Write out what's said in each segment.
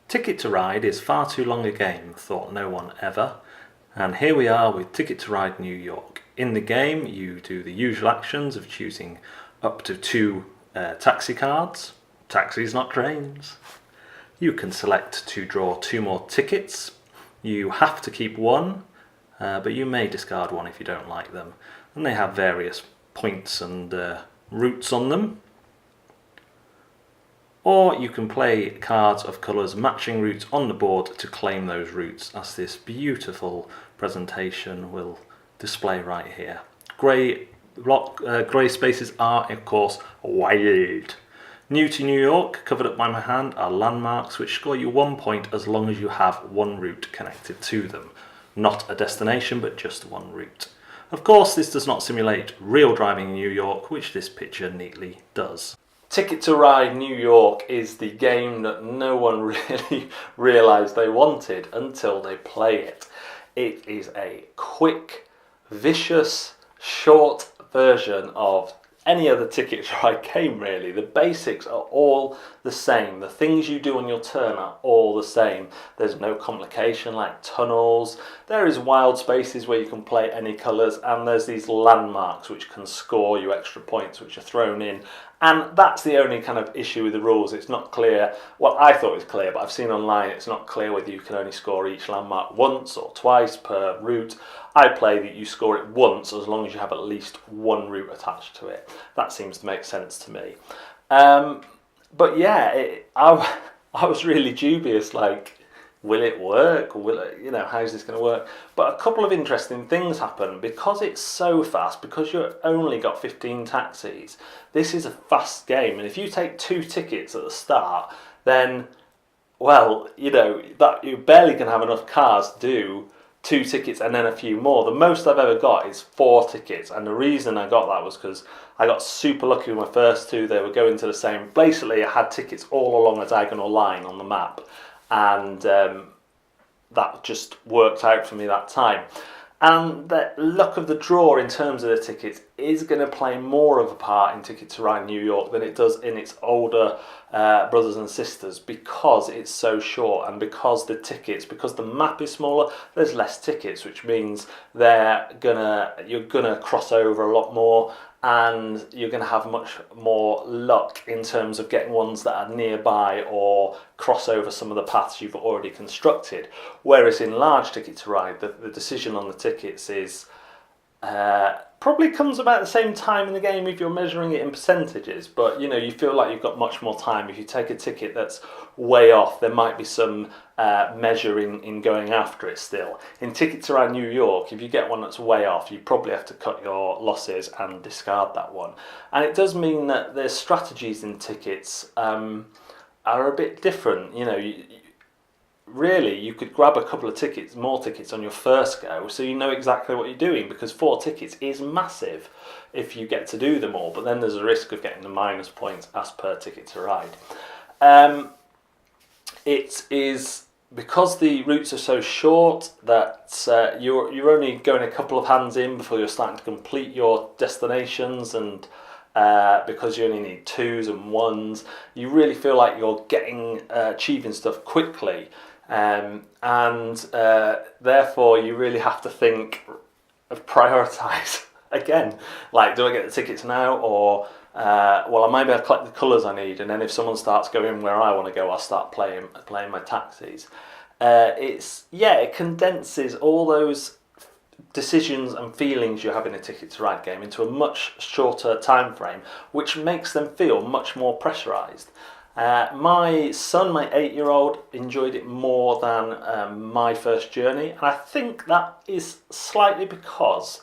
Ticket to Ride is far too long a game, thought no one ever. And here we are with Ticket to Ride New York. In the game, you do the usual actions of choosing up to two taxi cards. Taxis, not trains. You can select to draw two more tickets. You have to keep one, but you may discard one if you don't like them. And they have various points and routes on them. Or you can play cards of colours matching routes on the board to claim those routes, as this beautiful presentation will display right here. Grey spaces are, of course, wild. New to New York, covered up by my hand, are landmarks which score you 1 point as long as you have one route connected to them. Not a destination, but just one route. Of course, this does not simulate real driving in New York, which this picture neatly does. Ticket to Ride New York is the game that no one really realised they wanted until they play it. It is a quick, vicious, short version of any other Ticket to Ride game, really. The basics are all the same. The things you do on your turn are all the same. There's no complication like tunnels. There is wild spaces where you can play any colours, and there's these landmarks which can score you extra points which are thrown in. And that's the only kind of issue with the rules. It's not clear. Well, I thought it was clear, but I've seen online it's not clear whether you can only score each landmark once or twice per route. I play that you score it once as long as you have at least one route attached to it. That seems to make sense to me. But yeah, I was really dubious, like, will it work? Will it, how's this going to work? But a couple of interesting things happen. Because it's so fast, because you've only got 15 taxis, this is a fast game. And if you take two tickets at the start, then, well, that you're barely going to have enough cars to do two tickets and then a few more. The most I've ever got is 4 tickets, and the reason I got that was because I got super lucky with my first two. They were going to the same. Basically, I had tickets all along a diagonal line on the map, and that just worked out for me that time. And the luck of the draw in terms of the tickets is going to play more of a part in Ticket to Ride New York than it does in its older brothers and sisters, because it's so short, and because the map is smaller, there's less tickets, which means you're gonna cross over a lot more, and you're going to have much more luck in terms of getting ones that are nearby or cross over some of the paths you've already constructed. Whereas in large Ticket to Ride, the decision on the tickets is probably comes about the same time in the game if you're measuring it in percentages, but you feel like you've got much more time. If you take a ticket that's way off, there might be some measure in going after it still. In Ticket to Ride New York, if you get one that's way off, you probably have to cut your losses and discard that one. And it does mean that there's strategies in tickets are a bit different. Really, you could grab a couple of more tickets on your first go, so you know exactly what you're doing, because 4 tickets is massive if you get to do them all, but then there's a risk of getting the minus points as per Ticket to Ride. It is because the routes are so short that you're only going a couple of hands in before you're starting to complete your destinations, and because you only need 2s and 1s, you really feel like you're achieving stuff quickly. And therefore you really have to think of prioritise again, like, do I get the tickets now, or well, I might be able to collect the colours I need, and then if someone starts going where I want to go, I'll start playing my taxis. It condenses all those decisions and feelings you have in a Ticket to Ride game into a much shorter time frame, which makes them feel much more pressurised. My son, my 8-year-old, enjoyed it more than my first journey, and I think that is slightly because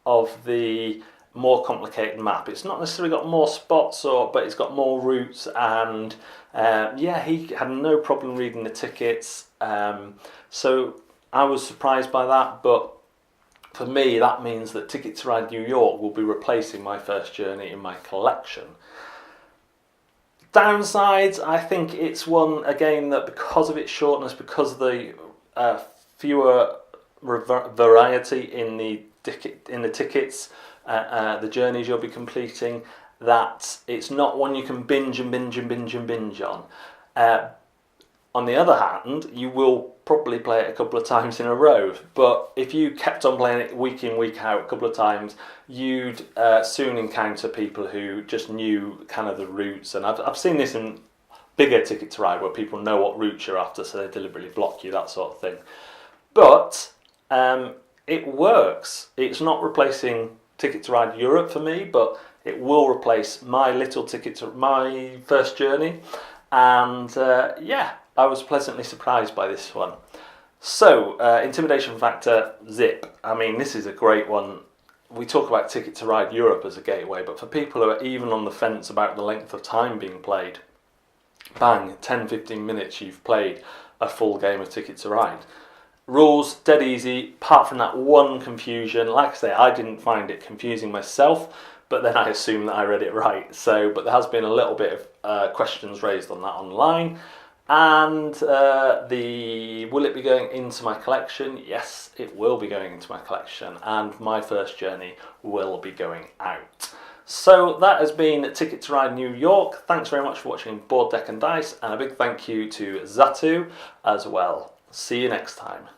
of the more complicated map. It's not necessarily got more spots, but it's got more routes, and he had no problem reading the tickets, so I was surprised by that. But for me, that means that Ticket to Ride New York will be replacing my first journey in my collection. Downsides, I think it's a game that, because of its shortness, because of the fewer variety in the tickets, the journeys you'll be completing, that it's not one you can binge on. On the other hand, you will probably play it a couple of times in a row. But if you kept on playing it week in, week out, a couple of times, you'd soon encounter people who just knew kind of the routes. And I've seen this in bigger Ticket to Ride where people know what route you're after, so they deliberately block you, that sort of thing. But it works. It's not replacing Ticket to Ride Europe for me, but it will replace my my first journey. And yeah, I was pleasantly surprised by this one. So, intimidation factor, zip. I mean, this is a great one. We talk about Ticket to Ride Europe as a gateway, but for people who are even on the fence about the length of time being played, bang, 10-15 minutes you've played a full game of Ticket to Ride. Rules, dead easy, apart from that one confusion. Like I say, I didn't find it confusing myself, but then I assume that I read it right. So, but there has been a little bit of questions raised on that online. And will it be going into my collection? Yes, it will be going into my collection, and my first journey will be going out. So that has been Ticket to Ride New York. Thanks very much for watching Board Deck and Dice, and a big thank you to Zatu as well. See you next time.